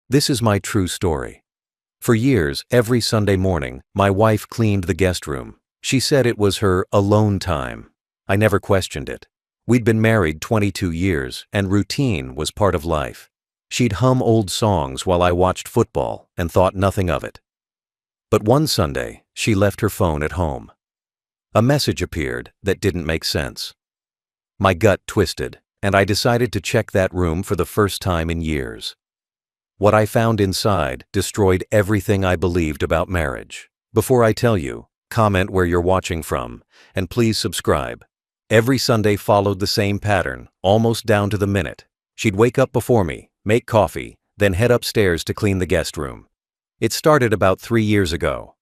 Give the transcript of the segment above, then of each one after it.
This is my true story. For years, every Sunday morning, my wife cleaned the guest room. She said it was her alone time. I never questioned it. We'd been married 22 years, and routine was part of life. She'd hum old songs while I watched football and thought nothing of it. But one Sunday, she left her phone at home. A message appeared that didn't make sense. My gut twisted, and I decided to check that room for the first time in years. What I found inside destroyed everything I believed about marriage. Before I tell you, comment where you're watching from, and please subscribe. Every Sunday followed the same pattern, almost down to the minute. She'd wake up before me, make coffee, then head upstairs to clean the guest room. It started about 3 years ago.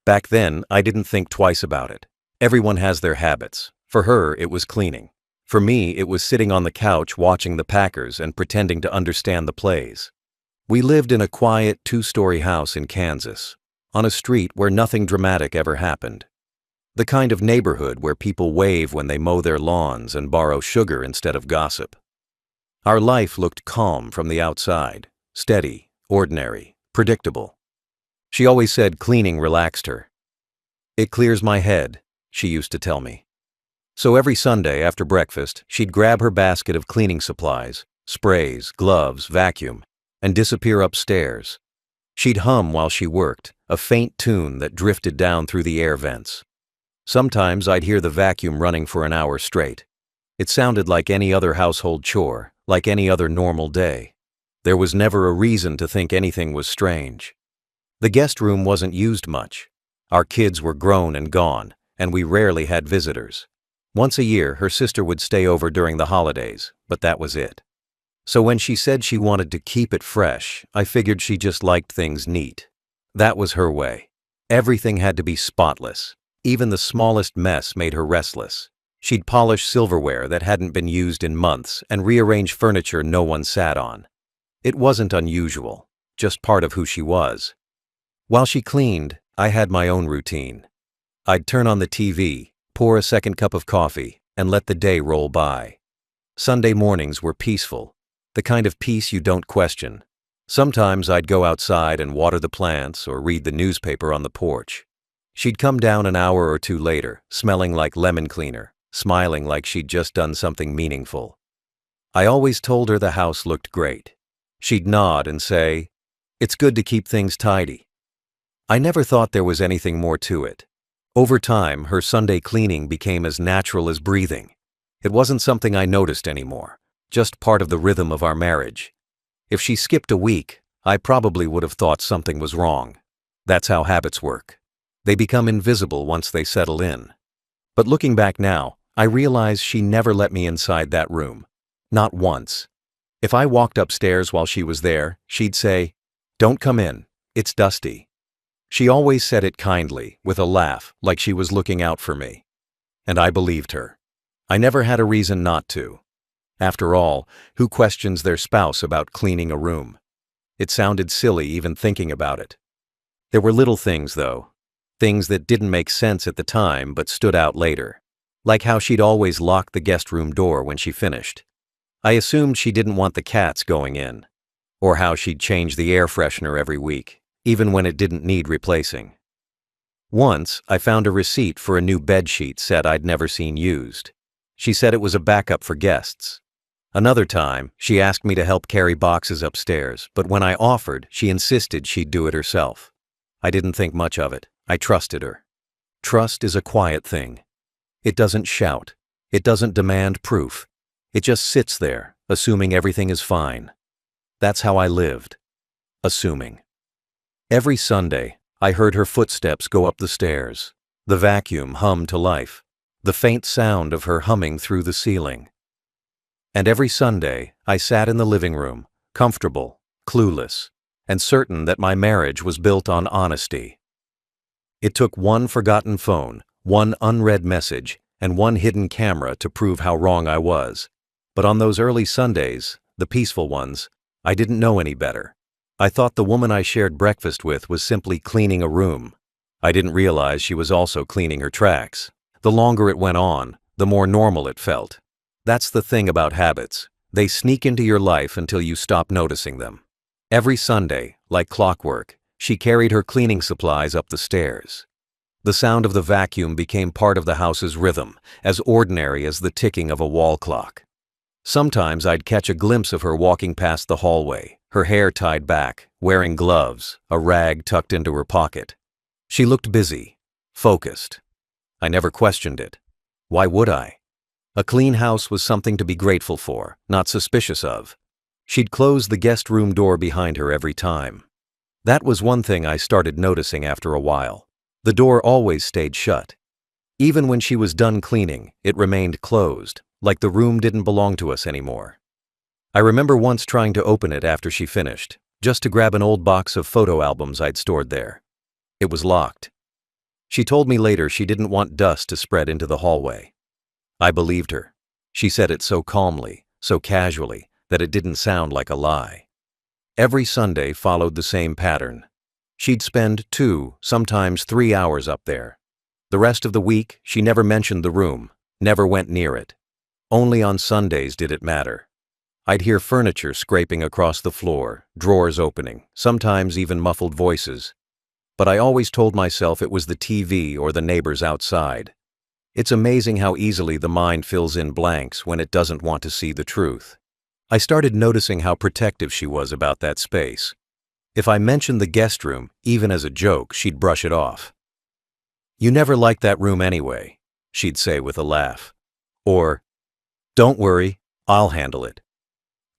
Back then, I didn't think twice about it. Everyone has their habits. For her, it was cleaning. For me, it was sitting on the couch watching the Packers and pretending to understand the plays. We lived in a quiet 2-story house in Kansas, on a street where nothing dramatic ever happened. The kind of neighborhood where people wave when they mow their lawns and borrow sugar instead of gossip. Our life looked calm from the outside, steady, ordinary, predictable. She always said cleaning relaxed her. "It clears my head," she used to tell me. So every Sunday after breakfast, she'd grab her basket of cleaning supplies, sprays, gloves, vacuum, and disappear upstairs. She'd hum while she worked, a faint tune that drifted down through the air vents. Sometimes I'd hear the vacuum running for an hour straight. It sounded like any other household chore, like any other normal day. There was never a reason to think anything was strange. The guest room wasn't used much. Our kids were grown and gone, and we rarely had visitors. Once a year, her sister would stay over during the holidays, but that was it. So when she said she wanted to keep it fresh, I figured she just liked things neat. That was her way. Everything had to be spotless. Even the smallest mess made her restless. She'd polish silverware that hadn't been used in months and rearrange furniture no one sat on. It wasn't unusual, just part of who she was. While she cleaned, I had my own routine. I'd turn on the TV, pour a second cup of coffee, and let the day roll by. Sunday mornings were peaceful. The kind of peace you don't question. Sometimes I'd go outside and water the plants or read the newspaper on the porch. She'd come down an hour or two later, smelling like lemon cleaner, smiling like she'd just done something meaningful. I always told her the house looked great. She'd nod and say, "It's good to keep things tidy." I never thought there was anything more to it. Over time, her Sunday cleaning became as natural as breathing. It wasn't something I noticed anymore. Just part of the rhythm of our marriage. If she skipped a week, I probably would have thought something was wrong. That's how habits work. They become invisible once they settle in. But looking back now, I realize she never let me inside that room. Not once. If I walked upstairs while she was there, she'd say, "Don't come in, it's dusty." She always said it kindly, with a laugh, like she was looking out for me. And I believed her. I never had a reason not to. After all, who questions their spouse about cleaning a room? It sounded silly even thinking about it. There were little things, though. Things that didn't make sense at the time but stood out later. Like how she'd always lock the guest room door when she finished. I assumed she didn't want the cats going in. Or how she'd change the air freshener every week, even when it didn't need replacing. Once, I found a receipt for a new bedsheet set I'd never seen used. She said it was a backup for guests. Another time, she asked me to help carry boxes upstairs, but when I offered, she insisted she'd do it herself. I didn't think much of it. I trusted her. Trust is a quiet thing. It doesn't shout. It doesn't demand proof. It just sits there, assuming everything is fine. That's how I lived. Assuming. Every Sunday, I heard her footsteps go up the stairs. The vacuum hummed to life. The faint sound of her humming through the ceiling. And every Sunday, I sat in the living room, comfortable, clueless, and certain that my marriage was built on honesty. It took one forgotten phone, one unread message, and one hidden camera to prove how wrong I was. But on those early Sundays, the peaceful ones, I didn't know any better. I thought the woman I shared breakfast with was simply cleaning a room. I didn't realize she was also cleaning her tracks. The longer it went on, the more normal it felt. That's the thing about habits. They sneak into your life until you stop noticing them. Every Sunday, like clockwork, she carried her cleaning supplies up the stairs. The sound of the vacuum became part of the house's rhythm, as ordinary as the ticking of a wall clock. Sometimes I'd catch a glimpse of her walking past the hallway, her hair tied back, wearing gloves, a rag tucked into her pocket. She looked busy, focused. I never questioned it. Why would I? A clean house was something to be grateful for, not suspicious of. She'd close the guest room door behind her every time. That was one thing I started noticing after a while. The door always stayed shut. Even when she was done cleaning, it remained closed, like the room didn't belong to us anymore. I remember once trying to open it after she finished, just to grab an old box of photo albums I'd stored there. It was locked. She told me later she didn't want dust to spread into the hallway. I believed her. She said it so calmly, so casually, that it didn't sound like a lie. Every Sunday followed the same pattern. She'd spend 2, sometimes 3 hours up there. The rest of the week, she never mentioned the room, never went near it. Only on Sundays did it matter. I'd hear furniture scraping across the floor, drawers opening, sometimes even muffled voices. But I always told myself it was the TV or the neighbors outside. It's amazing how easily the mind fills in blanks when it doesn't want to see the truth. I started noticing how protective she was about that space. If I mentioned the guest room, even as a joke, she'd brush it off. "You never liked that room anyway," she'd say with a laugh. Or, "Don't worry, I'll handle it."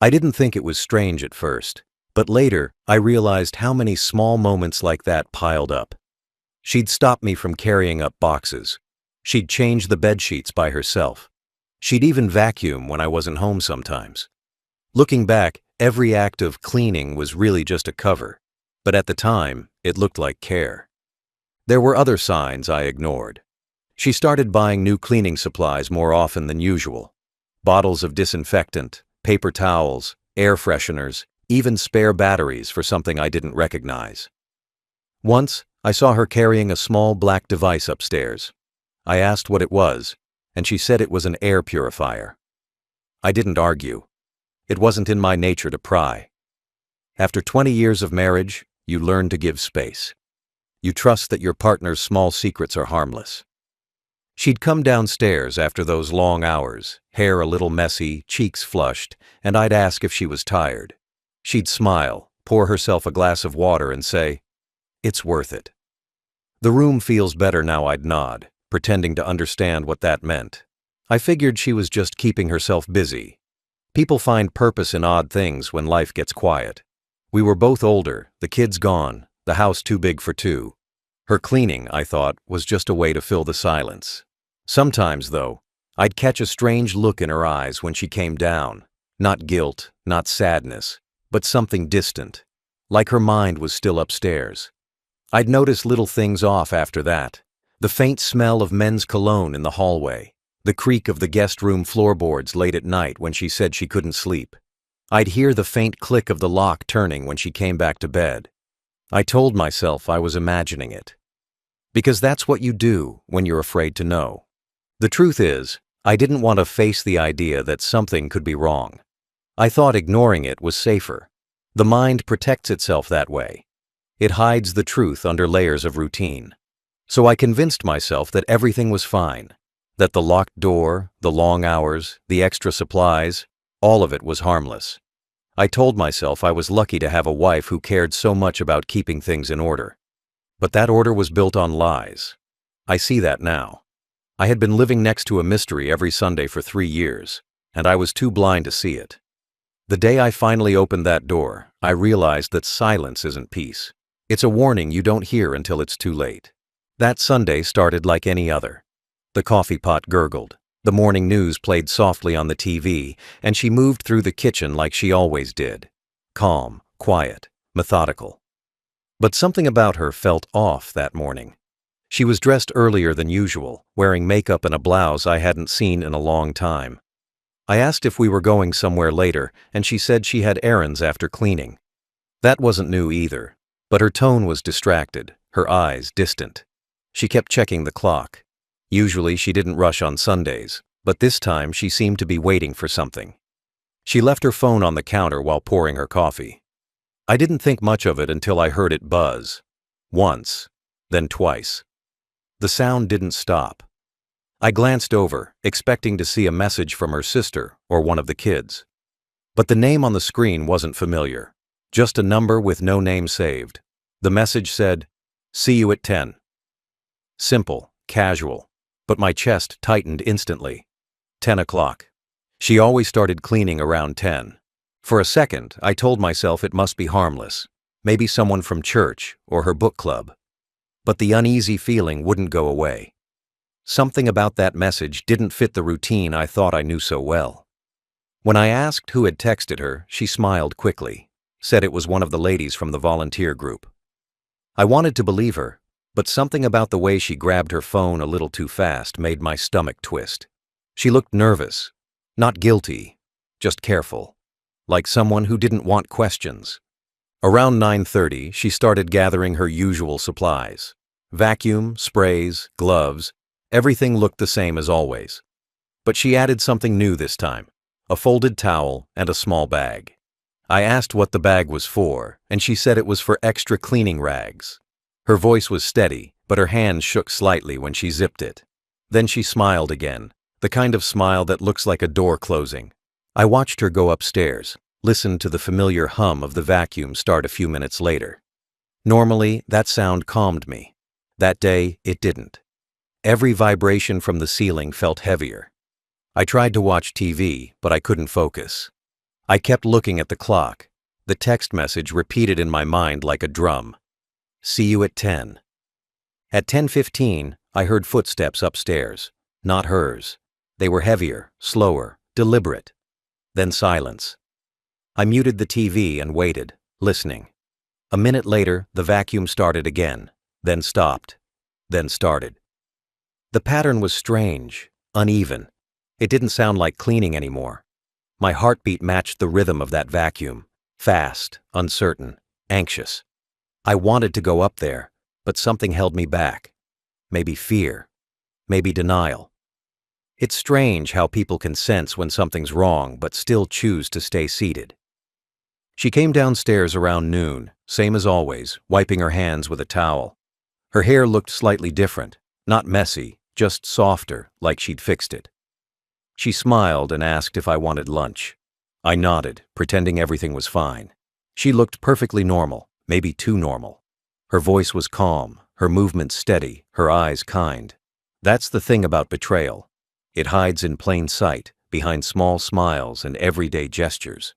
I didn't think it was strange at first, but later I realized how many small moments like that piled up. She'd stop me from carrying up boxes. She'd change the bed sheets by herself. She'd even vacuum when I wasn't home sometimes. Looking back, every act of cleaning was really just a cover, but at the time, it looked like care. There were other signs I ignored. She started buying new cleaning supplies more often than usual. Bottles of disinfectant, paper towels, air fresheners, even spare batteries for something I didn't recognize. Once, I saw her carrying a small black device upstairs. I asked what it was, and she said it was an air purifier. I didn't argue. It wasn't in my nature to pry. After 20 years of marriage, you learn to give space. You trust that your partner's small secrets are harmless. She'd come downstairs after those long hours, hair a little messy, cheeks flushed, and I'd ask if she was tired. She'd smile, pour herself a glass of water and say, "It's worth it." "The room feels better now," I'd nod, pretending to understand what that meant. I figured she was just keeping herself busy. People find purpose in odd things when life gets quiet. We were both older, the kids gone, the house too big for two. Her cleaning, I thought, was just a way to fill the silence. Sometimes, though, I'd catch a strange look in her eyes when she came down. Not guilt, not sadness, but something distant, like her mind was still upstairs. I'd notice little things off after that. The faint smell of men's cologne in the hallway, the creak of the guest room floorboards late at night when she said she couldn't sleep. I'd hear the faint click of the lock turning when she came back to bed. I told myself I was imagining it. Because that's what you do when you're afraid to know. The truth is, I didn't want to face the idea that something could be wrong. I thought ignoring it was safer. The mind protects itself that way. It hides the truth under layers of routine. So I convinced myself that everything was fine, that the locked door, the long hours, the extra supplies, all of it was harmless. I told myself I was lucky to have a wife who cared so much about keeping things in order. But that order was built on lies. I see that now. I had been living next to a mystery every Sunday for 3 years, and I was too blind to see it. The day I finally opened that door, I realized that silence isn't peace. It's a warning you don't hear until it's too late. That Sunday started like any other. The coffee pot gurgled, the morning news played softly on the TV, and she moved through the kitchen like she always did. Calm, quiet, methodical. But something about her felt off that morning. She was dressed earlier than usual, wearing makeup and a blouse I hadn't seen in a long time. I asked if we were going somewhere later, and she said she had errands after cleaning. That wasn't new either, but her tone was distracted, her eyes distant. She kept checking the clock. Usually she didn't rush on Sundays, but this time she seemed to be waiting for something. She left her phone on the counter while pouring her coffee. I didn't think much of it until I heard it buzz. Once, then twice. The sound didn't stop. I glanced over, expecting to see a message from her sister or one of the kids. But the name on the screen wasn't familiar. Just a number with no name saved. The message said, "See you at 10." Simple, casual, but my chest tightened instantly. 10 o'clock. She always started cleaning around 10. For a second, I told myself it must be harmless, maybe someone from church or her book club. But the uneasy feeling wouldn't go away. Something about that message didn't fit the routine I thought I knew so well. When I asked who had texted her, she smiled quickly, said it was one of the ladies from the volunteer group. I wanted to believe her, but something about the way she grabbed her phone a little too fast made my stomach twist. She looked nervous, not guilty, just careful, like someone who didn't want questions. Around 9:30, she started gathering her usual supplies. Vacuum, sprays, gloves, everything looked the same as always. But she added something new this time, a folded towel and a small bag. I asked what the bag was for, and she said it was for extra cleaning rags. Her voice was steady, but her hands shook slightly when she zipped it. Then she smiled again, the kind of smile that looks like a door closing. I watched her go upstairs, listened to the familiar hum of the vacuum start a few minutes later. Normally, that sound calmed me. That day, it didn't. Every vibration from the ceiling felt heavier. I tried to watch TV, but I couldn't focus. I kept looking at the clock. The text message repeated in my mind like a drum. "See you at 10. At 10:15, I heard footsteps upstairs. Not hers. They were heavier, slower, deliberate. Then silence. I muted the TV and waited, listening. A minute later, the vacuum started again, then stopped, then started. The pattern was strange, uneven. It didn't sound like cleaning anymore. My heartbeat matched the rhythm of that vacuum, fast, uncertain, anxious. I wanted to go up there, but something held me back. Maybe fear, maybe denial. It's strange how people can sense when something's wrong but still choose to stay seated. She came downstairs around noon, same as always, wiping her hands with a towel. Her hair looked slightly different, not messy, just softer, like she'd fixed it. She smiled and asked if I wanted lunch. I nodded, pretending everything was fine. She looked perfectly normal, maybe too normal. Her voice was calm, her movements steady, her eyes kind. That's the thing about betrayal. It hides in plain sight, behind small smiles and everyday gestures.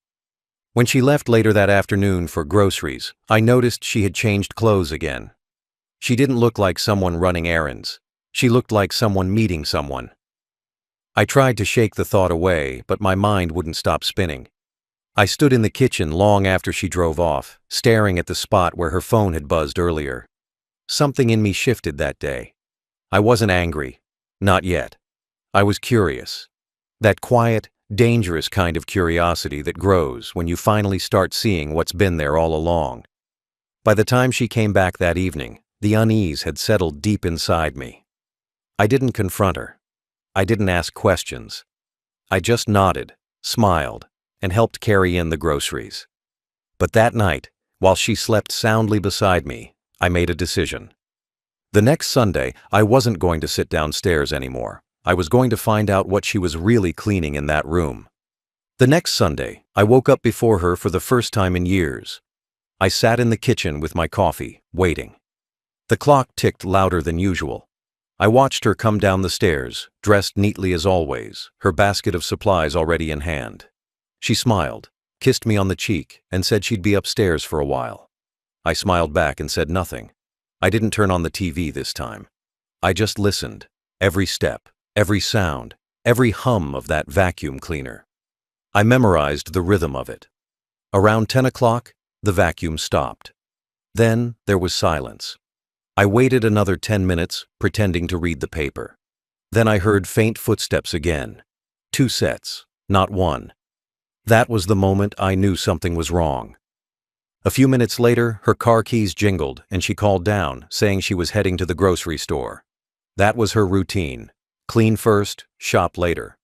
When she left later that afternoon for groceries, I noticed she had changed clothes again. She didn't look like someone running errands. She looked like someone meeting someone. I tried to shake the thought away, but my mind wouldn't stop spinning. I stood in the kitchen long after she drove off, staring at the spot where her phone had buzzed earlier. Something in me shifted that day. I wasn't angry. Not yet. I was curious. That quiet, dangerous kind of curiosity that grows when you finally start seeing what's been there all along. By the time she came back that evening, the unease had settled deep inside me. I didn't confront her. I didn't ask questions. I just nodded, smiled, and helped carry in the groceries. But that night, while she slept soundly beside me, I made a decision. The next Sunday, I wasn't going to sit downstairs anymore. I was going to find out what she was really cleaning in that room. The next Sunday, I woke up before her for the first time in years. I sat in the kitchen with my coffee, waiting. The clock ticked louder than usual. I watched her come down the stairs, dressed neatly as always, her basket of supplies already in hand. She smiled, kissed me on the cheek, and said she'd be upstairs for a while. I smiled back and said nothing. I didn't turn on the TV this time. I just listened, every step, every sound, every hum of that vacuum cleaner. I memorized the rhythm of it. Around 10 o'clock, the vacuum stopped. Then there was silence. I waited another 10 minutes, pretending to read the paper. Then I heard faint footsteps again. 2 sets, not one. That was the moment I knew something was wrong. A few minutes later, her car keys jingled and she called down, saying she was heading to the grocery store. That was her routine. Clean first, shop later.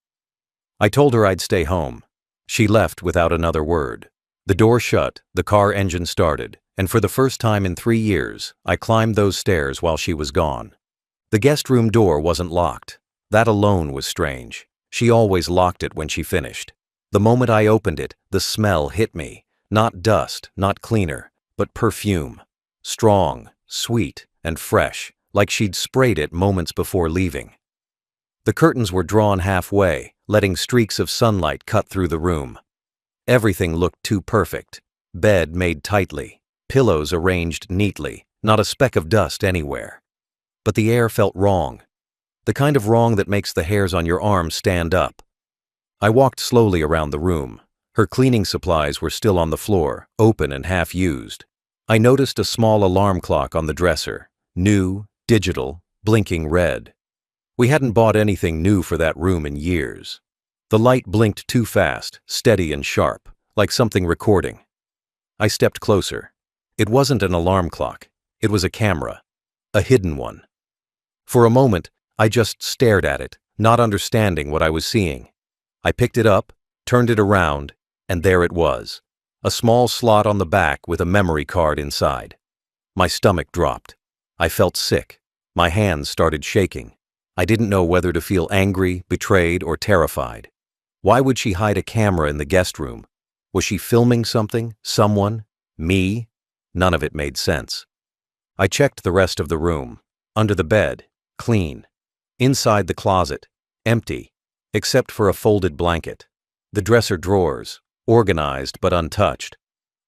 I told her I'd stay home. She left without another word. The door shut, the car engine started, and for the first time in 3 years, I climbed those stairs while she was gone. The guest room door wasn't locked. That alone was strange. She always locked it when she finished. The moment I opened it, the smell hit me. Not dust, not cleaner, but perfume. Strong, sweet, and fresh, like she'd sprayed it moments before leaving. The curtains were drawn halfway, letting streaks of sunlight cut through the room. Everything looked too perfect. Bed made tightly, pillows arranged neatly, not a speck of dust anywhere. But the air felt wrong. The kind of wrong that makes the hairs on your arms stand up. I walked slowly around the room. Her cleaning supplies were still on the floor, open and half-used. I noticed a small alarm clock on the dresser, new, digital, blinking red. We hadn't bought anything new for that room in years. The light blinked too fast, steady and sharp, like something recording. I stepped closer. It wasn't an alarm clock. It was a camera, a hidden one. For a moment, I just stared at it, not understanding what I was seeing. I picked it up, turned it around, and there it was, a small slot on the back with a memory card inside. My stomach dropped. I felt sick. My hands started shaking. I didn't know whether to feel angry, betrayed, or terrified. Why would she hide a camera in the guest room? Was she filming something? Someone? Me? None of it made sense. I checked the rest of the room. Under the bed, clean. Inside the closet, empty, except for a folded blanket. The dresser drawers, organized but untouched.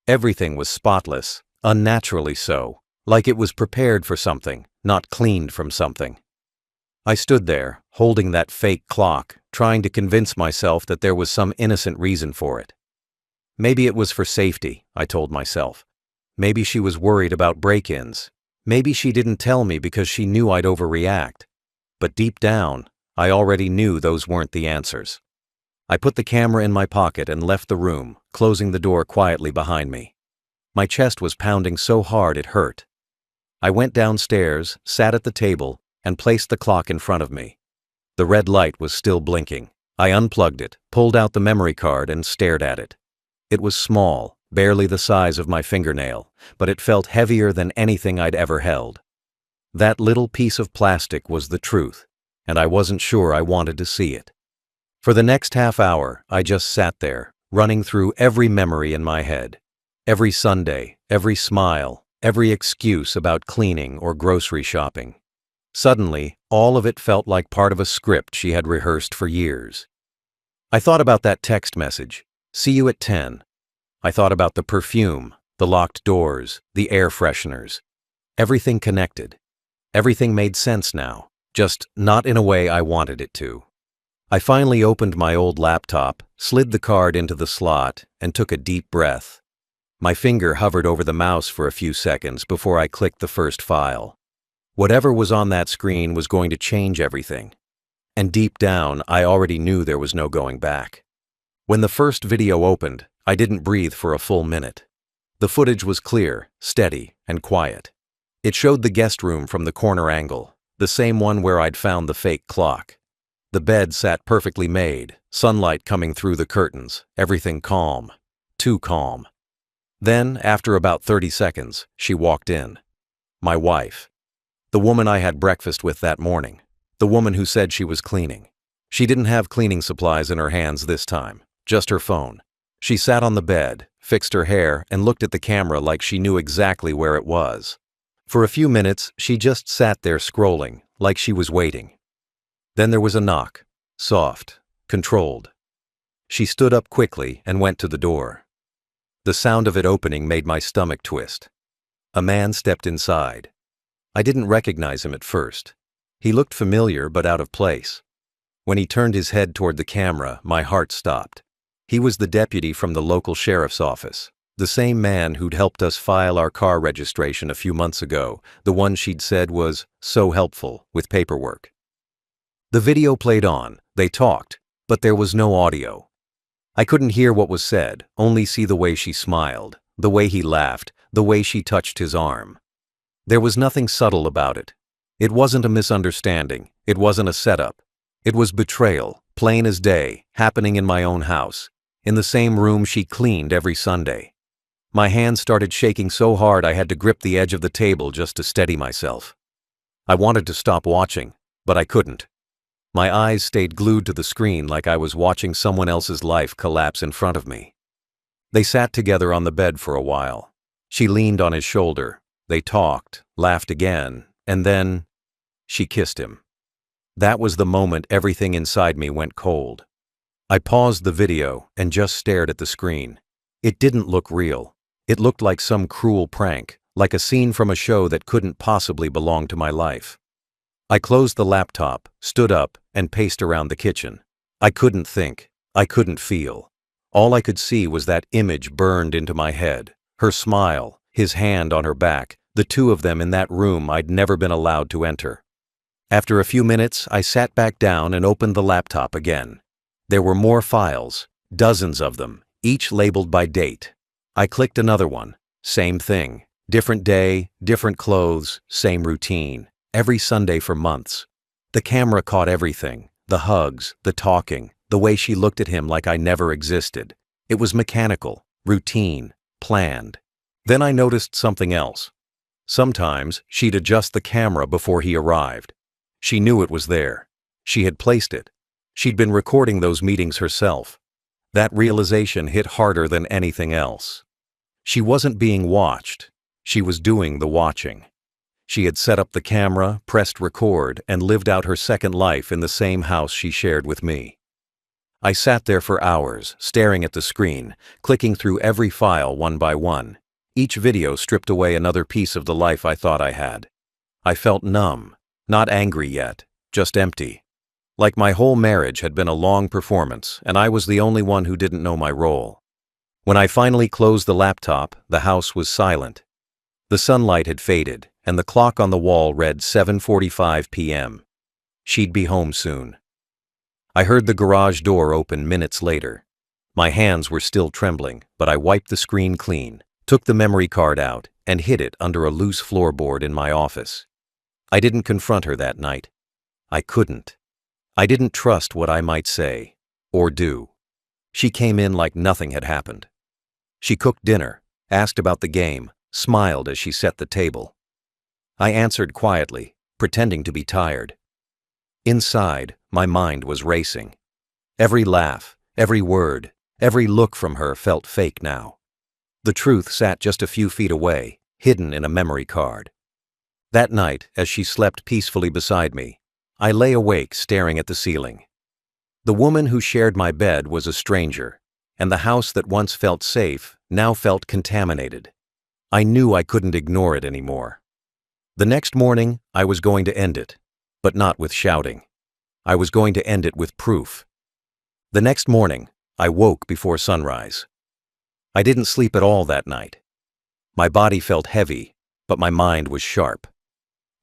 Everything was spotless, unnaturally so, like it was prepared for something, not cleaned from something. I stood there, holding that fake clock, trying to convince myself that there was some innocent reason for it. Maybe it was for safety, I told myself. Maybe she was worried about break-ins. Maybe she didn't tell me because she knew I'd overreact. But deep down, I already knew those weren't the answers. I put the camera in my pocket and left the room, closing the door quietly behind me. My chest was pounding so hard it hurt. I went downstairs, sat at the table, and placed the clock in front of me. The red light was still blinking. I unplugged it, pulled out the memory card, and stared at it. It was small, barely the size of my fingernail, but it felt heavier than anything I'd ever held. That little piece of plastic was the truth, and I wasn't sure I wanted to see it. For the next half hour, I just sat there, running through every memory in my head. Every Sunday, every smile, every excuse about cleaning or grocery shopping. Suddenly, all of it felt like part of a script she had rehearsed for years. I thought about that text message, "See you at 10." I thought about the perfume, the locked doors, the air fresheners. Everything connected. Everything made sense now, just not in a way I wanted it to. I finally opened my old laptop, slid the card into the slot, and took a deep breath. My finger hovered over the mouse for a few seconds before I clicked the first file. Whatever was on that screen was going to change everything. And deep down, I already knew there was no going back. When the first video opened, I didn't breathe for a full minute. The footage was clear, steady, and quiet. It showed the guest room from the corner angle, the same one where I'd found the fake clock. The bed sat perfectly made, sunlight coming through the curtains, everything calm. Too calm. Then, after about 30 seconds, she walked in. My wife. The woman I had breakfast with that morning. The woman who said she was cleaning. She didn't have cleaning supplies in her hands this time, just her phone. She sat on the bed, fixed her hair, and looked at the camera like she knew exactly where it was. For a few minutes, she just sat there scrolling, like she was waiting. Then there was a knock, soft, controlled. She stood up quickly and went to the door. The sound of it opening made my stomach twist. A man stepped inside. I didn't recognize him at first. He looked familiar but out of place. When he turned his head toward the camera, my heart stopped. He was the deputy from the local sheriff's office, the same man who'd helped us file our car registration a few months ago, the one she'd said was so helpful with paperwork. The video played on, they talked, but there was no audio. I couldn't hear what was said, only see the way she smiled, the way he laughed, the way she touched his arm. There was nothing subtle about it. It wasn't a misunderstanding, it wasn't a setup. It was betrayal, plain as day, happening in my own house, in the same room she cleaned every Sunday. My hands started shaking so hard I had to grip the edge of the table just to steady myself. I wanted to stop watching, but I couldn't. My eyes stayed glued to the screen like I was watching someone else's life collapse in front of me. They sat together on the bed for a while. She leaned on his shoulder. They talked, laughed again, and then she kissed him. That was the moment everything inside me went cold. I paused the video and just stared at the screen. It didn't look real. It looked like some cruel prank, like a scene from a show that couldn't possibly belong to my life. I closed the laptop, stood up, and paced around the kitchen. I couldn't think. I couldn't feel. All I could see was that image burned into my head. Her smile, his hand on her back, the two of them in that room I'd never been allowed to enter. After a few minutes, I sat back down and opened the laptop again. There were more files, dozens of them, each labeled by date. I clicked another one. Same thing. Different day, different clothes, same routine. Every Sunday for months. The camera caught everything. The hugs, the talking, the way she looked at him like I never existed. It was mechanical, routine, planned. Then I noticed something else. Sometimes she'd adjust the camera before he arrived. She knew it was there. She had placed it. She'd been recording those meetings herself. That realization hit harder than anything else. She wasn't being watched. She was doing the watching. She had set up the camera, pressed record, and lived out her second life in the same house she shared with me. I sat there for hours, staring at the screen, clicking through every file one by one. Each video stripped away another piece of the life I thought I had. I felt numb, not angry yet, just empty. Like my whole marriage had been a long performance, and I was the only one who didn't know my role. When I finally closed the laptop, the house was silent. The sunlight had faded, and the clock on the wall read 7:45 p.m. She'd be home soon. I heard the garage door open minutes later. My hands were still trembling, but I wiped the screen clean, took the memory card out, and hid it under a loose floorboard in my office. I didn't confront her that night. I couldn't. I didn't trust what I might say, or do. She came in like nothing had happened. She cooked dinner, asked about the game, smiled as she set the table. I answered quietly, pretending to be tired. Inside, my mind was racing. Every laugh, every word, every look from her felt fake now. The truth sat just a few feet away, hidden in a memory card. That night, as she slept peacefully beside me, I lay awake staring at the ceiling. The woman who shared my bed was a stranger, and the house that once felt safe now felt contaminated. I knew I couldn't ignore it anymore. The next morning, I was going to end it, but not with shouting. I was going to end it with proof. The next morning, I woke before sunrise. I didn't sleep at all that night. My body felt heavy, but my mind was sharp.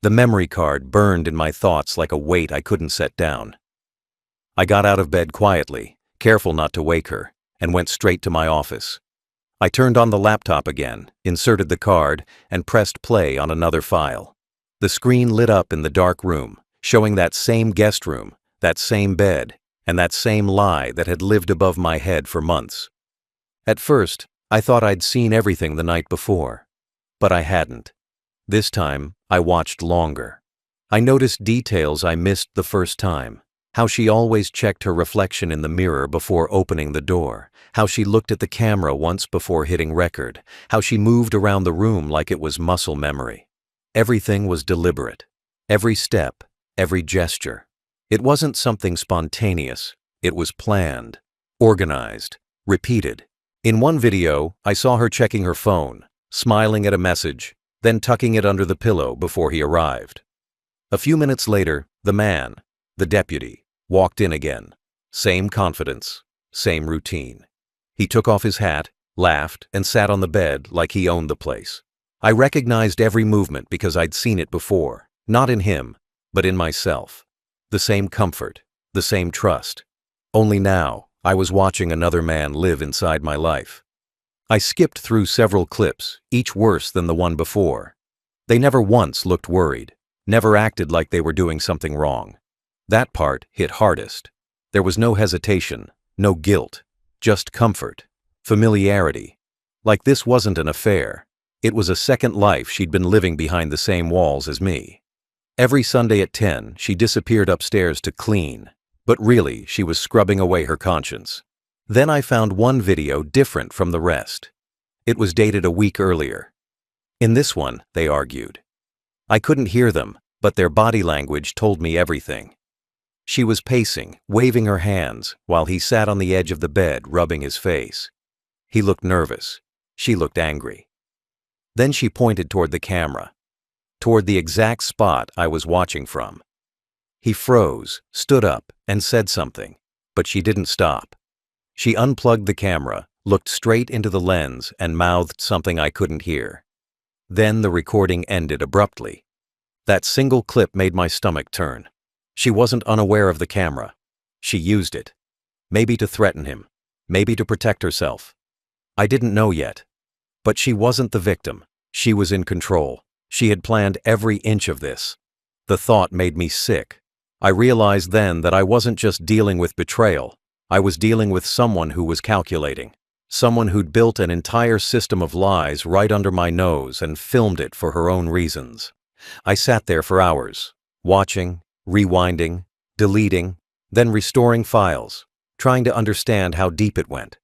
The memory card burned in my thoughts like a weight I couldn't set down. I got out of bed quietly, careful not to wake her, and went straight to my office. I turned on the laptop again, inserted the card, and pressed play on another file. The screen lit up in the dark room, showing that same guest room, that same bed, and that same lie that had lived above my head for months. At first, I thought I'd seen everything the night before, but I hadn't. This time, I watched longer. I noticed details I missed the first time. How she always checked her reflection in the mirror before opening the door. How she looked at the camera once before hitting record. How she moved around the room like it was muscle memory. Everything was deliberate. Every step, every gesture. It wasn't something spontaneous. It was planned, organized, repeated. In one video, I saw her checking her phone, smiling at a message, then tucking it under the pillow before he arrived. A few minutes later, the man, the deputy, walked in again. Same confidence, same routine. He took off his hat, laughed, and sat on the bed like he owned the place. I recognized every movement because I'd seen it before, not in him, but in myself. The same comfort, the same trust. Only now, I was watching another man live inside my life. I skipped through several clips, each worse than the one before. They never once looked worried, never acted like they were doing something wrong. That part hit hardest. There was no hesitation, no guilt, just comfort, familiarity. Like this wasn't an affair. It was a second life she'd been living behind the same walls as me. Every Sunday at 10, she disappeared upstairs to clean, but really, she was scrubbing away her conscience. Then I found one video different from the rest. It was dated a week earlier. In this one, they argued. I couldn't hear them, but their body language told me everything. She was pacing, waving her hands, while he sat on the edge of the bed, rubbing his face. He looked nervous. She looked angry. Then she pointed toward the camera, toward the exact spot I was watching from. He froze, stood up, and said something, but she didn't stop. She unplugged the camera, looked straight into the lens, and mouthed something I couldn't hear. Then the recording ended abruptly. That single clip made my stomach turn. She wasn't unaware of the camera. She used it. Maybe to threaten him. Maybe to protect herself. I didn't know yet. But she wasn't the victim. She was in control. She had planned every inch of this. The thought made me sick. I realized then that I wasn't just dealing with betrayal. I was dealing with someone who was calculating. Someone who'd built an entire system of lies right under my nose and filmed it for her own reasons. I sat there for hours, watching, rewinding, deleting, then restoring files, trying to understand how deep it went.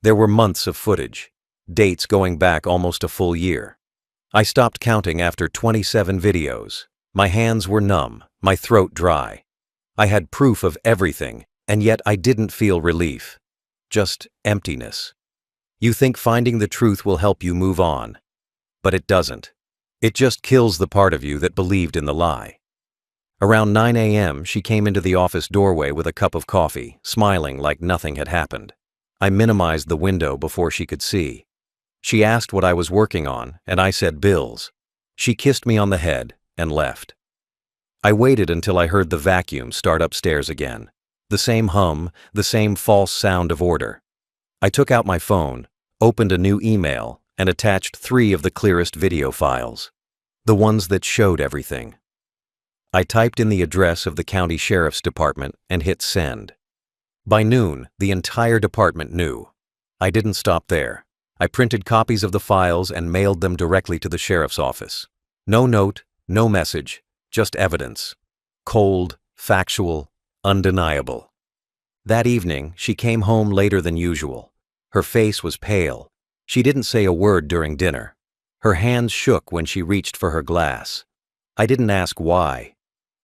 There were months of footage, dates going back almost a full year. I stopped counting after 27 videos. My hands were numb, my throat dry. I had proof of everything, and yet I didn't feel relief. Just emptiness. You think finding the truth will help you move on, but it doesn't. It just kills the part of you that believed in the lie. Around 9 a.m., she came into the office doorway with a cup of coffee, smiling like nothing had happened. I minimized the window before she could see. She asked what I was working on, and I said bills. She kissed me on the head and left. I waited until I heard the vacuum start upstairs again. The same hum, the same false sound of order. I took out my phone, opened a new email, and attached 3 of the clearest video files. The ones that showed everything. I typed in the address of the county sheriff's department and hit send. By noon, the entire department knew. I didn't stop there. I printed copies of the files and mailed them directly to the sheriff's office. No note, no message, just evidence. Cold, factual, undeniable. That evening, she came home later than usual. Her face was pale. She didn't say a word during dinner. Her hands shook when she reached for her glass. I didn't ask why.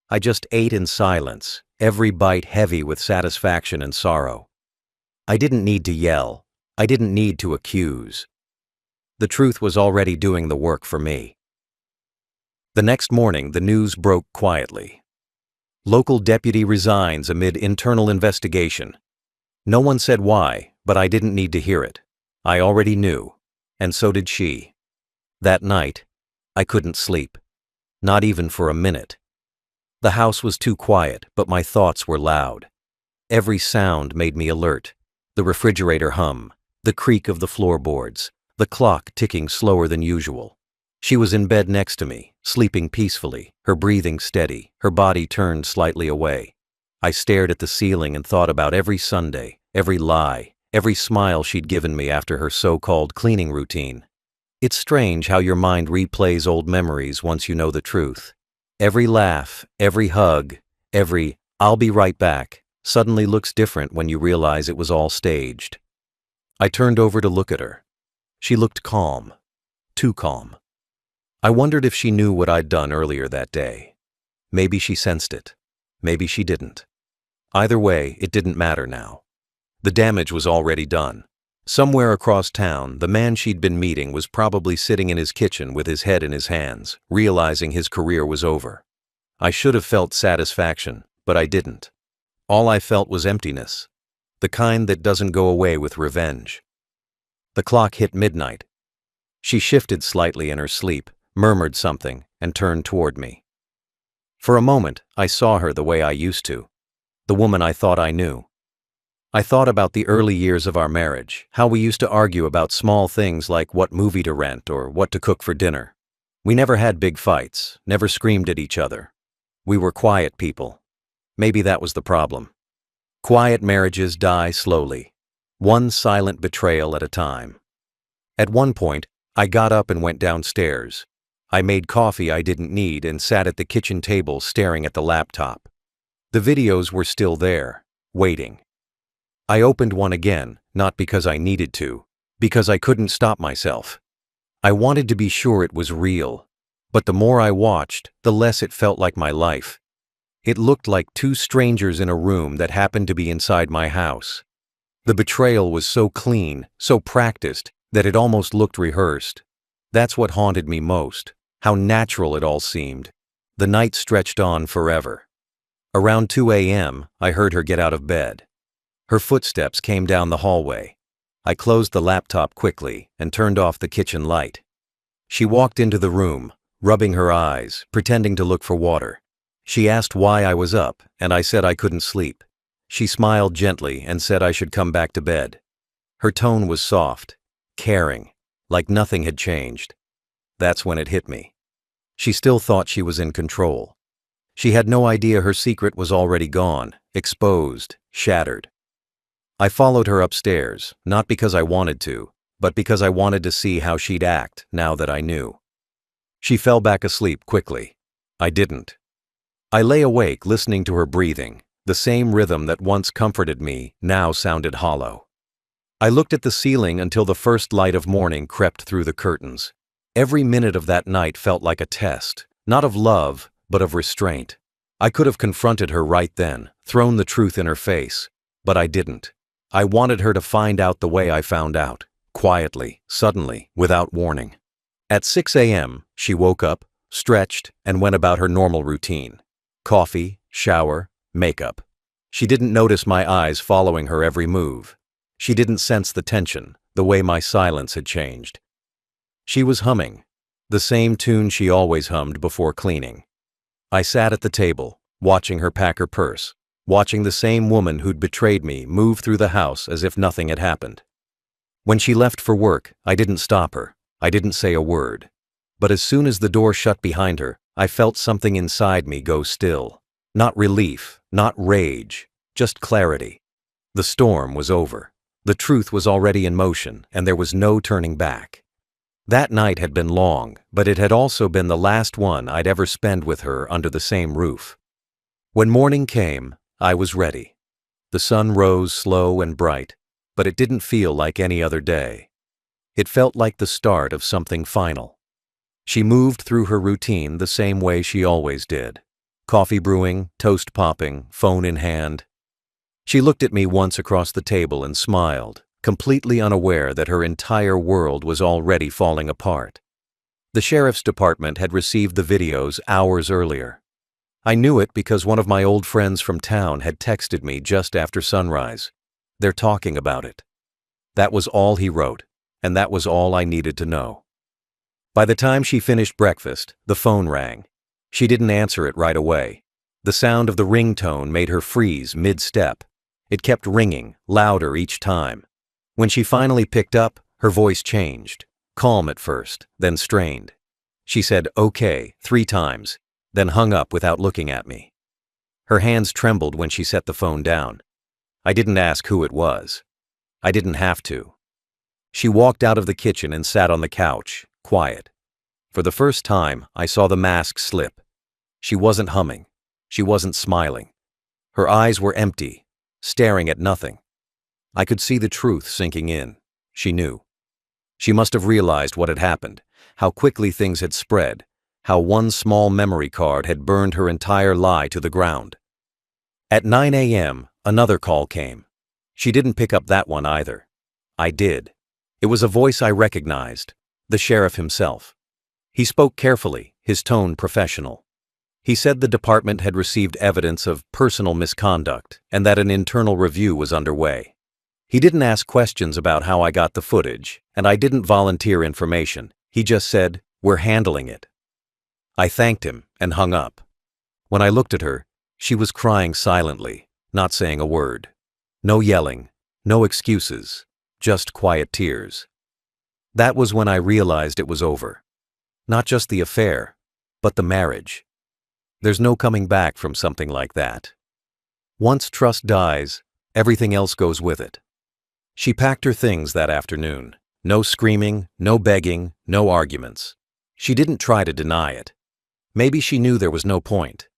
I just ate in silence, every bite heavy with satisfaction and sorrow. I didn't need to yell. I didn't need to accuse. The truth was already doing the work for me. The next morning, the news broke quietly. Local deputy resigns amid internal investigation. No one said why, but I didn't need to hear it. I already knew, and so did she. That night, I couldn't sleep. Not even for a minute. The house was too quiet, but my thoughts were loud. Every sound made me alert. The refrigerator hum, the creak of the floorboards, the clock ticking slower than usual. She was in bed next to me, sleeping peacefully, her breathing steady, her body turned slightly away. I stared at the ceiling and thought about every Sunday, every lie, every smile she'd given me after her so-called cleaning routine. It's strange how your mind replays old memories once you know the truth. Every laugh, every hug, every "I'll be right back" suddenly looks different when you realize it was all staged. I turned over to look at her. She looked calm. Too calm. I wondered if she knew what I'd done earlier that day. Maybe she sensed it. Maybe she didn't. Either way, it didn't matter now. The damage was already done. Somewhere across town, the man she'd been meeting was probably sitting in his kitchen with his head in his hands, realizing his career was over. I should have felt satisfaction, but I didn't. All I felt was emptiness. The kind that doesn't go away with revenge. The clock hit midnight. She shifted slightly in her sleep, murmured something, and turned toward me. For a moment, I saw her the way I used to. The woman I thought I knew. I thought about the early years of our marriage, how we used to argue about small things like what movie to rent or what to cook for dinner. We never had big fights, never screamed at each other. We were quiet people. Maybe that was the problem. Quiet marriages die slowly. one silent betrayal at a time. At one point, I got up and went downstairs. I made coffee I didn't need and sat at the kitchen table staring at the laptop. The videos were still there, waiting. I opened one again, not because I needed to, because I couldn't stop myself. I wanted to be sure it was real, but the more I watched, the less it felt like my life. It looked like two strangers in a room that happened to be inside my house. The betrayal was so clean, so practiced, that it almost looked rehearsed. That's what haunted me most, how natural it all seemed. The night stretched on forever. Around 2 a.m., I heard her get out of bed. Her footsteps came down the hallway. I closed the laptop quickly and turned off the kitchen light. She walked into the room, rubbing her eyes, pretending to look for water. She asked why I was up, and I said I couldn't sleep. She smiled gently and said I should come back to bed. Her tone was soft, caring, like nothing had changed. That's when it hit me. She still thought she was in control. She had no idea her secret was already gone, exposed, shattered. I followed her upstairs, not because I wanted to, but because I wanted to see how she'd act now that I knew. She fell back asleep quickly. I didn't. I lay awake listening to her breathing. The same rhythm that once comforted me now sounded hollow. I looked at the ceiling until the first light of morning crept through the curtains. Every minute of that night felt like a test, not of love, but of restraint. I could have confronted her right then, thrown the truth in her face, but I didn't. I wanted her to find out the way I found out, quietly, suddenly, without warning. At 6 a.m., she woke up, stretched, and went about her normal routine. Coffee, shower, makeup. She didn't notice my eyes following her every move. She didn't sense the tension, the way my silence had changed. She was humming, the same tune she always hummed before cleaning. I sat at the table, watching her pack her purse, watching the same woman who'd betrayed me move through the house as if nothing had happened. When she left for work, I didn't stop her. I didn't say a word. But as soon as the door shut behind her, I felt something inside me go still. Not relief, not rage, just clarity. The storm was over. The truth was already in motion, and there was no turning back. That night had been long, but it had also been the last one I'd ever spend with her under the same roof. When morning came, I was ready. The sun rose slow and bright, but it didn't feel like any other day. It felt like the start of something final. She moved through her routine the same way she always did. Coffee brewing, toast popping, phone in hand. She looked at me once across the table and smiled, completely unaware that her entire world was already falling apart. The sheriff's department had received the videos hours earlier. I knew it because one of my old friends from town had texted me just after sunrise. They're talking about it. That was all he wrote, and that was all I needed to know. By the time she finished breakfast, the phone rang. She didn't answer it right away. The sound of the ringtone made her freeze mid-step. It kept ringing, louder each time. When she finally picked up, her voice changed. Calm at first, then strained. She said, "Okay," 3 times, then hung up without looking at me. Her hands trembled when she set the phone down. I didn't ask who it was. I didn't have to. She walked out of the kitchen and sat on the couch, quiet. For the first time, I saw the mask slip. She wasn't humming. She wasn't smiling. Her eyes were empty, staring at nothing. I could see the truth sinking in. She knew. She must have realized what had happened, how quickly things had spread, how one small memory card had burned her entire lie to the ground. At 9 a.m., another call came. She didn't pick up that one either. I did. It was a voice I recognized, the sheriff himself. He spoke carefully, his tone professional. He said the department had received evidence of personal misconduct and that an internal review was underway. He didn't ask questions about how I got the footage, and I didn't volunteer information. He just said, "We're handling it." I thanked him and hung up. When I looked at her, she was crying silently, not saying a word. No yelling, no excuses, just quiet tears. That was when I realized it was over. Not just the affair, but the marriage. There's no coming back from something like that. Once trust dies, everything else goes with it. She packed her things that afternoon. No screaming, no begging, no arguments. She didn't try to deny it. Maybe she knew there was no point.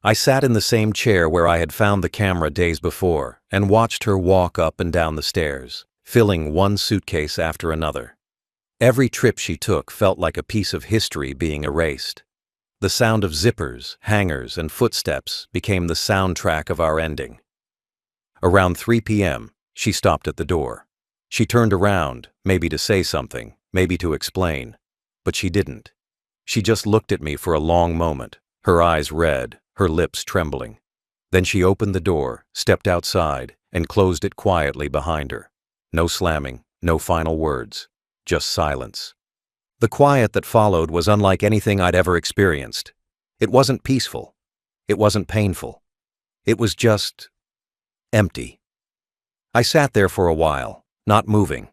I sat in the same chair where I had found the camera days before and watched her walk up and down the stairs, filling one suitcase after another. Every trip she took felt like a piece of history being erased. The sound of zippers, hangers, and footsteps became the soundtrack of our ending. Around 3 p.m., she stopped at the door. She turned around, maybe to say something, maybe to explain, but she didn't. She just looked at me for a long moment, her eyes red, her lips trembling. Then she opened the door, stepped outside, and closed it quietly behind her. No slamming, no final words, just silence. The quiet that followed was unlike anything I'd ever experienced. It wasn't peaceful. It wasn't painful. It was just empty. I sat there for a while, not moving,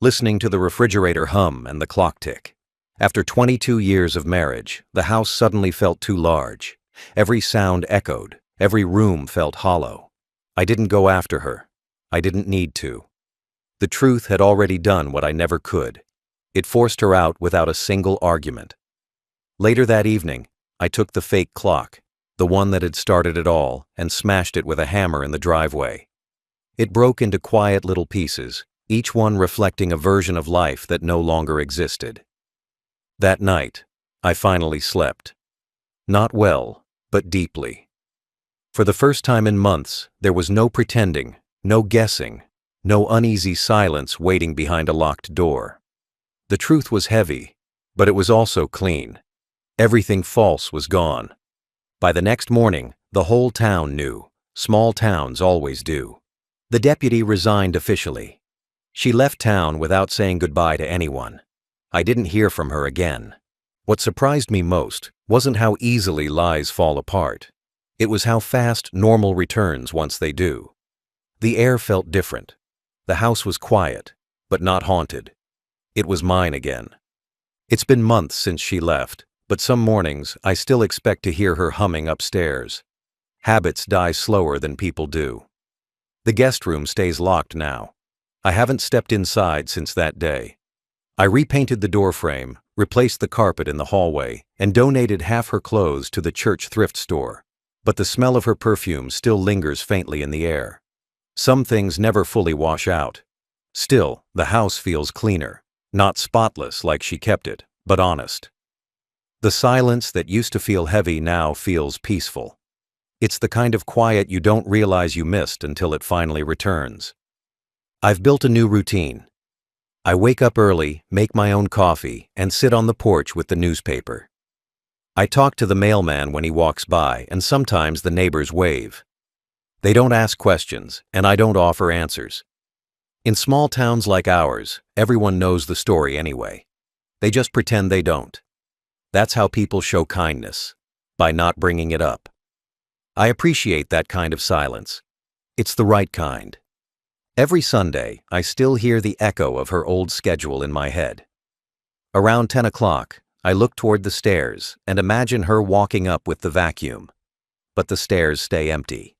listening to the refrigerator hum and the clock tick. After 22 years of marriage, the house suddenly felt too large. Every sound echoed, every room felt hollow. I didn't go after her. I didn't need to. The truth had already done what I never could. It forced her out without a single argument. Later that evening, I took the fake clock, the one that had started it all, and smashed it with a hammer in the driveway. It broke into quiet little pieces, each one reflecting a version of life that no longer existed. That night, I finally slept. Not well, but deeply. For the first time in months, there was no pretending, no guessing, no uneasy silence waiting behind a locked door. The truth was heavy, but it was also clean. Everything false was gone. By the next morning, the whole town knew. Small towns always do. The deputy resigned officially. She left town without saying goodbye to anyone. I didn't hear from her again. What surprised me most wasn't how easily lies fall apart. It was how fast normal returns once they do. The air felt different. The house was quiet, but not haunted. It was mine again. It's been months since she left, but some mornings I still expect to hear her humming upstairs. Habits die slower than people do. The guest room stays locked now. I haven't stepped inside since that day. I repainted the doorframe, replaced the carpet in the hallway, and donated half her clothes to the church thrift store. But the smell of her perfume still lingers faintly in the air. Some things never fully wash out. Still, the house feels cleaner. Not spotless like she kept it, but honest. The silence that used to feel heavy now feels peaceful. It's the kind of quiet you don't realize you missed until it finally returns. I've built a new routine. I wake up early, make my own coffee, and sit on the porch with the newspaper. I talk to the mailman when he walks by, and sometimes the neighbors wave. They don't ask questions, and I don't offer answers. In small towns like ours, everyone knows the story anyway. They just pretend they don't. That's how people show kindness, by not bringing it up. I appreciate that kind of silence. It's the right kind. Every Sunday, I still hear the echo of her old schedule in my head. Around 10 o'clock, I look toward the stairs and imagine her walking up with the vacuum. But the stairs stay empty.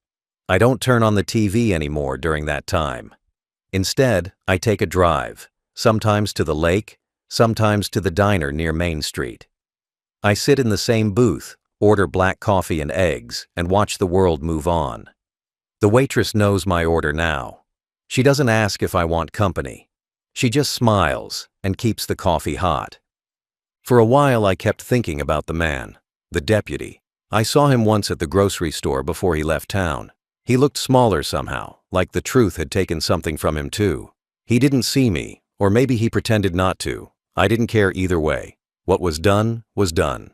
I don't turn on the TV anymore during that time. Instead, I take a drive, sometimes to the lake, sometimes to the diner near Main Street. I sit in the same booth, order black coffee and eggs, and watch the world move on. The waitress knows my order now. She doesn't ask if I want company. She just smiles and keeps the coffee hot. For a while I kept thinking about the man, the deputy. I saw him once at the grocery store before he left town. He looked smaller somehow, like the truth had taken something from him too. He didn't see me, or maybe he pretended not to. I didn't care either way. What was done was done.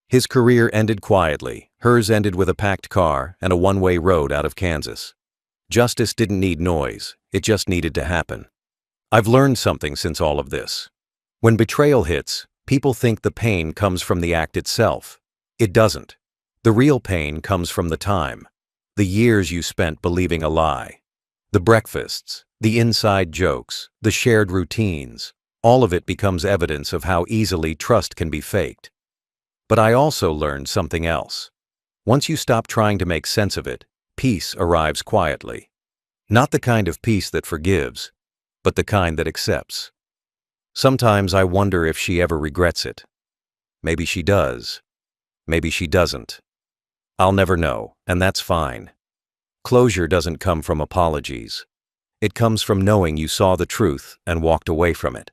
His career ended quietly. Hers ended with a packed car and a one-way road out of Kansas. Justice didn't need noise, it just needed to happen. I've learned something since all of this. When betrayal hits, people think the pain comes from the act itself. It doesn't. The real pain comes from the time. The years you spent believing a lie. The breakfasts, the inside jokes, the shared routines. All of it becomes evidence of how easily trust can be faked. But I also learned something else. Once you stop trying to make sense of it, peace arrives quietly. Not the kind of peace that forgives, but the kind that accepts. Sometimes I wonder if she ever regrets it. Maybe she does. Maybe she doesn't. I'll never know, and that's fine. Closure doesn't come from apologies. It comes from knowing you saw the truth and walked away from it.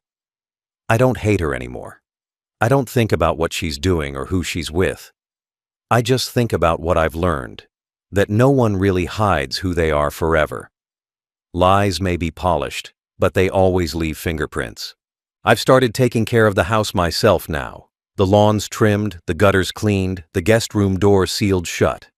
I don't hate her anymore. I don't think about what she's doing or who she's with. I just think about what I've learned, that no one really hides who they are forever. Lies may be polished, but they always leave fingerprints. I've started taking care of the house myself now. The lawns trimmed, the gutters cleaned, the guest room door sealed shut.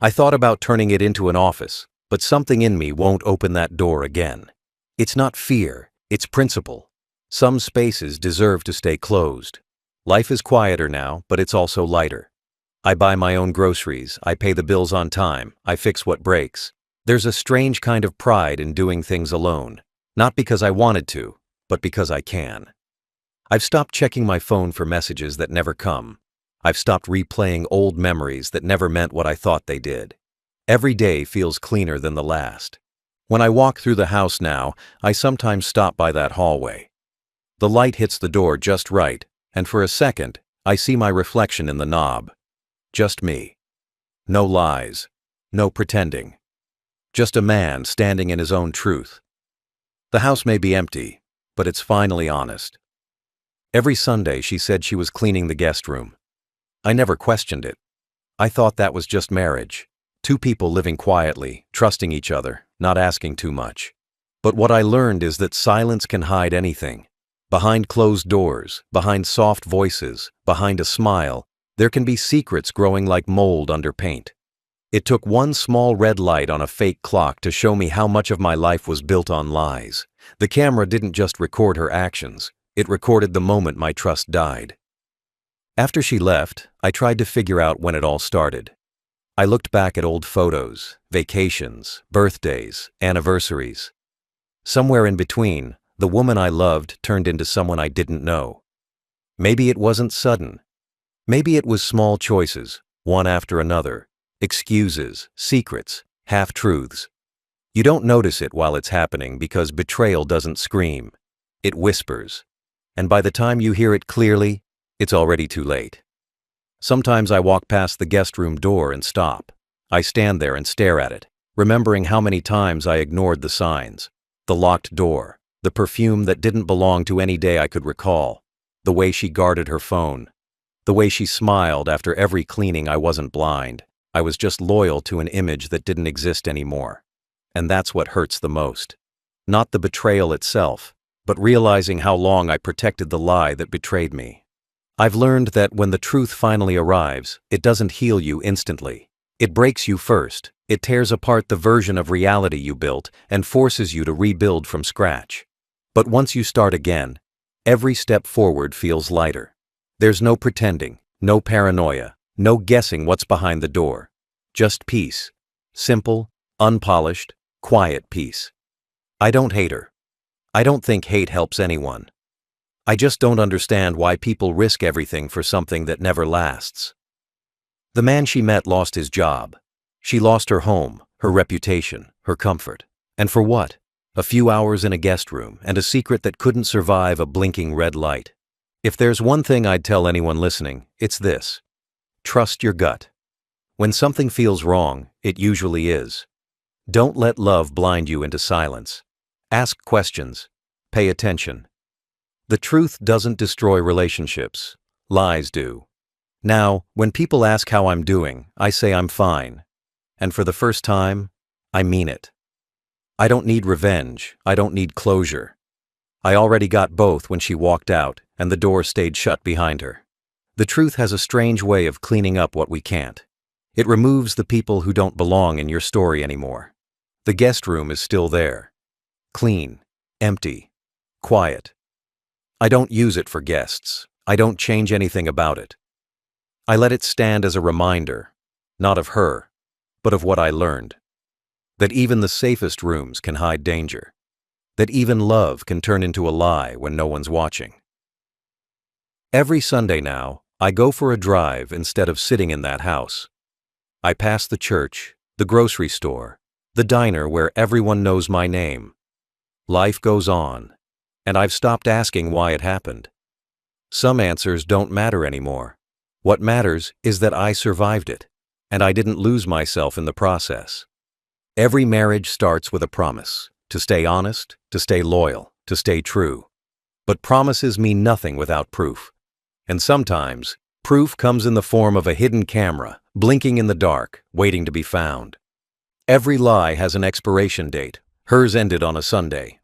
I thought about turning it into an office, but something in me won't open that door again. It's not fear, it's principle. Some spaces deserve to stay closed. Life is quieter now, but it's also lighter. I buy my own groceries, I pay the bills on time, I fix what breaks. There's a strange kind of pride in doing things alone, not because I wanted to, but because I can. I've stopped checking my phone for messages that never come. I've stopped replaying old memories that never meant what I thought they did. Every day feels cleaner than the last. When I walk through the house now, I sometimes stop by that hallway. The light hits the door just right, and for a second, I see my reflection in the knob. Just me. No lies. No pretending. Just a man standing in his own truth. The house may be empty, but it's finally honest. Every Sunday she said she was cleaning the guest room. I never questioned it. I thought that was just marriage. Two people living quietly, trusting each other, not asking too much. But what I learned is that silence can hide anything. Behind closed doors, behind soft voices, behind a smile, there can be secrets growing like mold under paint. It took one small red light on a fake clock to show me how much of my life was built on lies. The camera didn't just record her actions, it recorded the moment my trust died. After she left, I tried to figure out when it all started. I looked back at old photos, vacations, birthdays, anniversaries. Somewhere in between, the woman I loved turned into someone I didn't know. Maybe it wasn't sudden. Maybe it was small choices, one after another, excuses, secrets, half-truths. You don't notice it while it's happening because betrayal doesn't scream. It whispers. And by the time you hear it clearly, it's already too late. Sometimes I walk past the guest room door and stop. I stand there and stare at it, remembering how many times I ignored the signs. The locked door, the perfume that didn't belong to any day I could recall, the way she guarded her phone, the way she smiled after every cleaning. I wasn't blind. I was just loyal to an image that didn't exist anymore. And that's what hurts the most. Not the betrayal itself, but realizing how long I protected the lie that betrayed me. I've learned that when the truth finally arrives, it doesn't heal you instantly. It breaks you first. It tears apart the version of reality you built and forces you to rebuild from scratch. But once you start again, every step forward feels lighter. There's no pretending, no paranoia, no guessing what's behind the door. Just peace. Simple, unpolished, quiet peace. I don't hate her. I don't think hate helps anyone. I just don't understand why people risk everything for something that never lasts. The man she met lost his job. She lost her home, her reputation, her comfort. And for what? A few hours in a guest room and a secret that couldn't survive a blinking red light. If there's one thing I'd tell anyone listening, it's this. Trust your gut. When something feels wrong, it usually is. Don't let love blind you into silence. Ask questions. Pay attention. The truth doesn't destroy relationships. Lies do. Now, when people ask how I'm doing, I say I'm fine. And for the first time, I mean it. I don't need revenge. I don't need closure. I already got both when she walked out and the door stayed shut behind her. The truth has a strange way of cleaning up what we can't. It removes the people who don't belong in your story anymore. The guest room is still there. Clean, empty, quiet. I don't use it for guests. I don't change anything about it. I let it stand as a reminder, not of her, but of what I learned. That even the safest rooms can hide danger. That even love can turn into a lie when no one's watching. Every Sunday now, I go for a drive instead of sitting in that house. I pass the church, the grocery store, the diner where everyone knows my name. Life goes on, and I've stopped asking why it happened. Some answers don't matter anymore. What matters is that I survived it, and I didn't lose myself in the process. Every marriage starts with a promise, to stay honest, to stay loyal, to stay true. But promises mean nothing without proof. And sometimes, proof comes in the form of a hidden camera, blinking in the dark, waiting to be found. Every lie has an expiration date. Hers ended on a Sunday.